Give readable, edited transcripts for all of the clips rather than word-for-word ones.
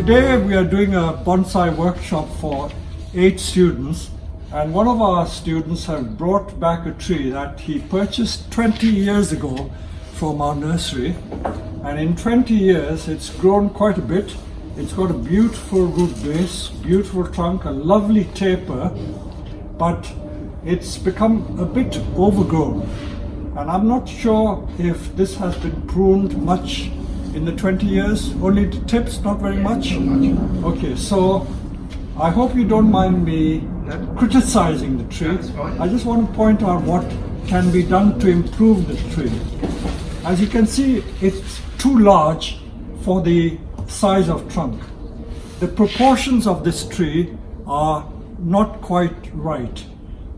Today we are doing a bonsai workshop for 8 students, and one of our students has brought back a tree that he purchased 20 years ago from our nursery, and in 20 years it's grown quite a bit. It's got a beautiful root base, beautiful trunk, a lovely taper, but it's become a bit overgrown, and I'm not sure if this has been pruned much in the 20 years. Only the tips, not very much? Okay, so I hope you don't mind me criticizing the tree. I just want to point out what can be done to improve the tree. As you can see, it's too large for the size of trunk. The proportions of this tree are not quite right.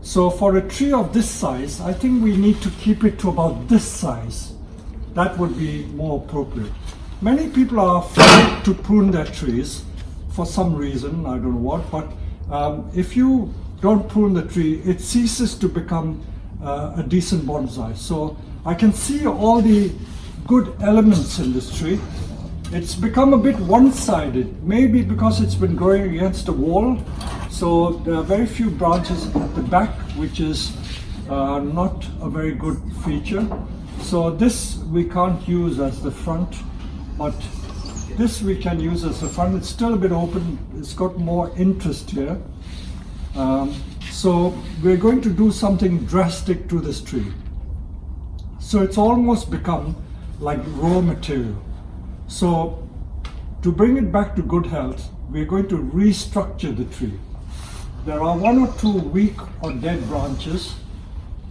So for a tree of this size, I think we need to keep it to about this size. That would be more appropriate. Many people are afraid to prune their trees for some reason, I don't know what, but if you don't prune the tree, it ceases to become a decent bonsai. So I can see all the good elements in this tree. It's become a bit one-sided, maybe because it's been growing against a wall. So there are very few branches at the back, which is not a very good feature. So this we can't use as the front, but this we can use as the front. It's still a bit open, it's got more interest here. So we're going to do something drastic to this tree. So it's almost become like raw material. So to bring it back to good health, we're going to restructure the tree. There are 1 or 2 weak or dead branches,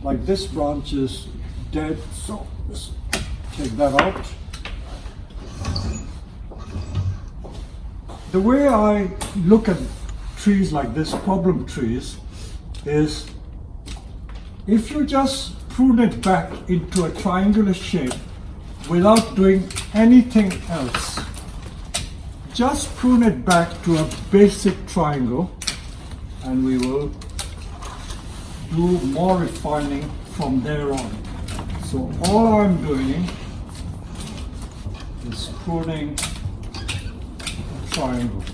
like this branch is dead, so let's take that out. The way I look at trees like this, problem trees, is if you just prune it back into a triangular shape without doing anything else, just prune it back to a basic triangle, and we will do more refining from there on. So all I'm doing is pruning a triangle.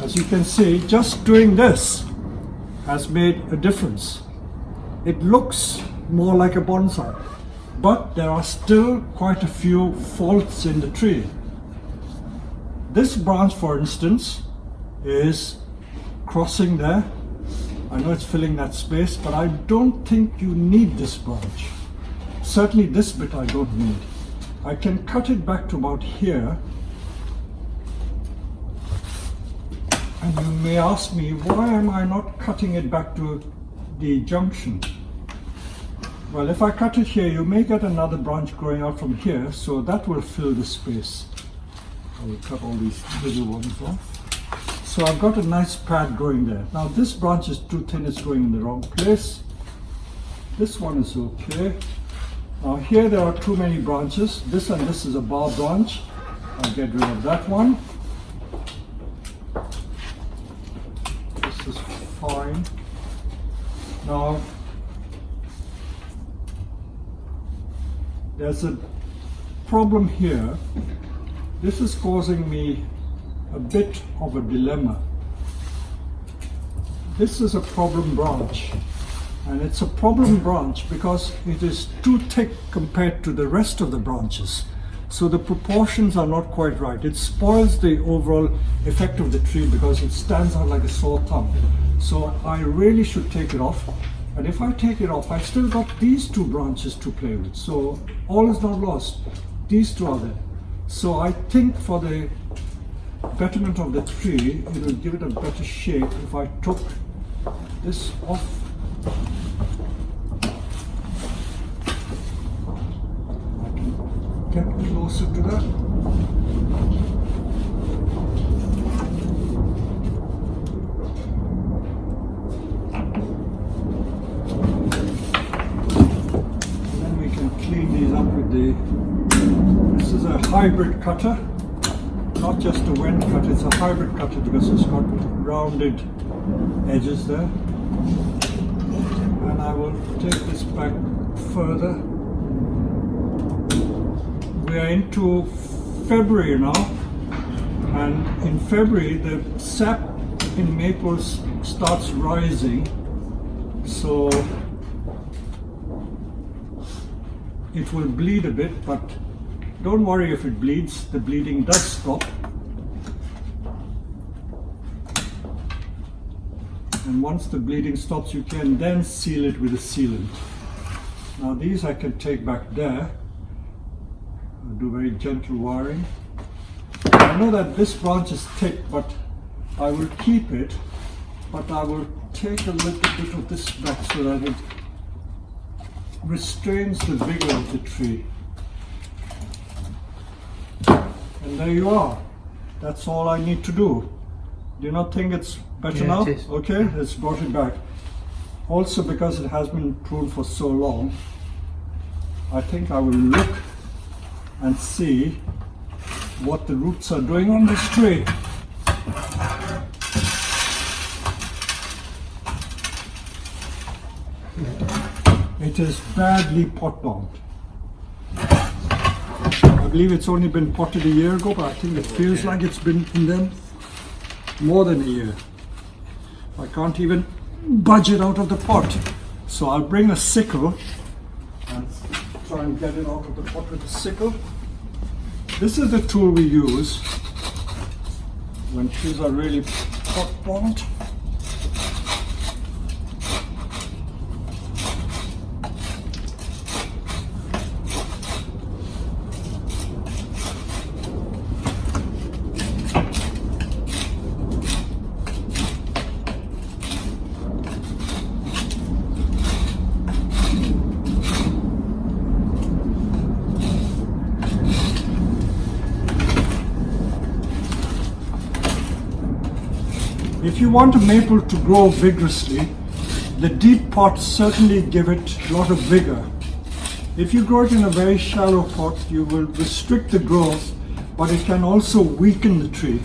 As you can see, just doing this has made a difference. It looks more like a bonsai, but there are still quite a few faults in the tree. This branch, for instance, is crossing there. I know it's filling that space, but I don't think you need this branch. Certainly this bit I don't need. I can cut it back to about here. And you may ask me, why am I not cutting it back to the junction? Well, if I cut it here, you may get another branch growing out from here, so that will fill the space. I will cut all these little ones off. So I've got a nice pad growing there. Now this branch is too thin, it's growing in the wrong place. This one is okay. Now here there are too many branches. This and this is a bar branch. I'll get rid of that one. This is fine. Now there's a problem here. This is causing me a bit of a dilemma. This is a problem branch, and it's a problem branch because it is too thick compared to the rest of the branches. So the proportions are not quite right. It spoils the overall effect of the tree because it stands out like a sore thumb. So I really should take it off. And if I take it off, I've still got these 2 branches to play with. So all is not lost. These 2 are there. So I think for the betterment of the tree, it will give it a better shape if I took this off. I can get closer to that. This is a hybrid cutter, not just a Wen cut, it's a hybrid cutter because it's got rounded edges there. And I will take this back further. We are into February now, and in February the sap in maples starts rising, so it will bleed a bit, but don't worry if it bleeds, the bleeding does stop. And once the bleeding stops, you can then seal it with a sealant. Now these I can take back there. I'll do very gentle wiring. I know that this branch is thick, but I will keep it, but I will take a little bit of this back so that it restrains the vigor of the tree. And there you are. That's all I need to do. Do you not think it's better now? It is. Okay, let's brought it back. Also, because it has been pruned for so long, I think I will look and see what the roots are doing on this tree. It is badly pot bound. I believe it's only been potted a year ago, but I think it feels like it's been in them more than a year. I can't even budge it out of the pot. So I'll bring a sickle and try and get it out of the pot with a sickle. This is the tool we use when trees are really pot bound. If you want a maple to grow vigorously, the deep pots certainly give it a lot of vigor. If you grow it in a very shallow pot, you will restrict the growth, but it can also weaken the tree.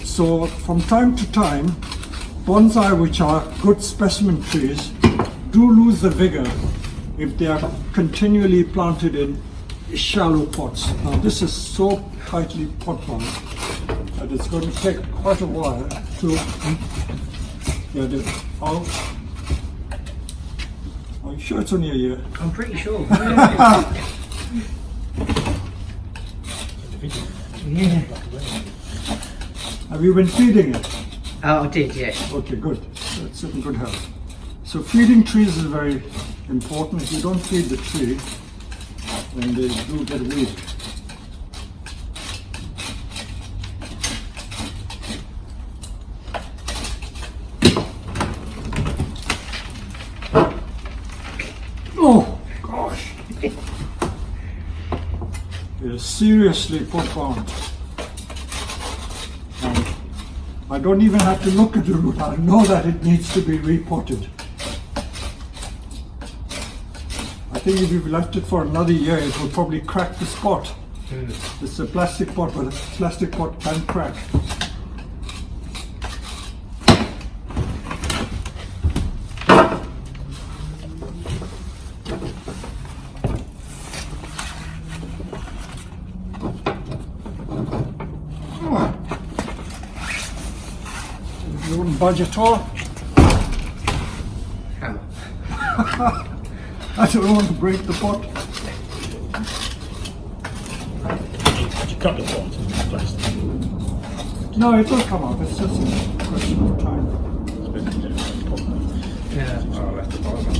So from time to time, bonsai, which are good specimen trees, do lose the vigor if they are continually planted in shallow pots. Now this is so tightly pot bound that it's going to take quite a while to get it out. Are you sure it's only a year? I'm pretty sure. Yeah. Have you been feeding it? Oh, I did, yes. Okay, good. It's in good health. So feeding trees is very important. If you don't feed the tree, then they do get weak. Oh gosh! It is seriously pot bound. And I don't even have to look at the root. I know that it needs to be repotted. I think if you've left it for another year, it will probably crack the spot. It's a plastic pot, but a plastic pot can crack. You wouldn't budge at all. Hammer. I don't want to break the pot. Did you cut the pot in plastic? No, it will come out. It's just a question of time. It's better to do it in the pot. Yeah, oh, that's the bottom of it.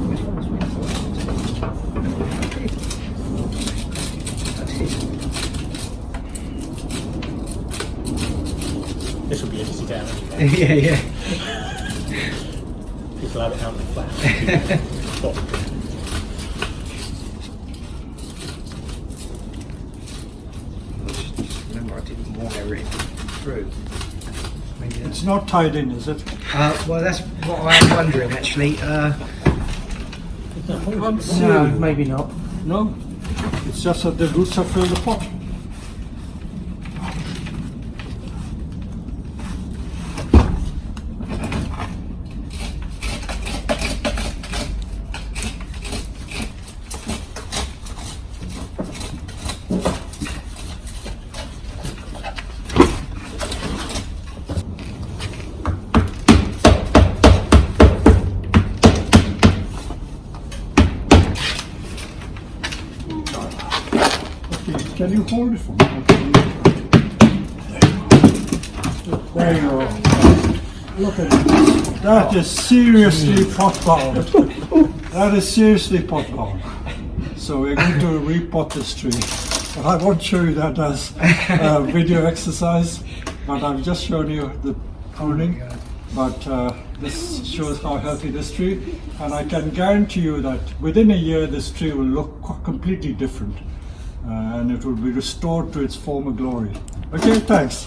Which one's which? This will be easy to get out anyway. Yeah, yeah. People have it out in the flat. Pot. Remember, I didn't wire it through. Maybe that's... It's not tied in, is it? Well, that's what I'm wondering actually. Can't see No, it. maybe not. No, it's just that the roots have filled the pot. Okay, can you hold it for me? There you go. Look at it. That is seriously pot bound. That is seriously pot bound. So we're going to repot this tree. But I won't show you that as a video exercise, but I've just shown you the pruning. But this shows how healthy this tree, and I can guarantee you that within a year this tree will look completely different, and it will be restored to its former glory. Okay, thanks.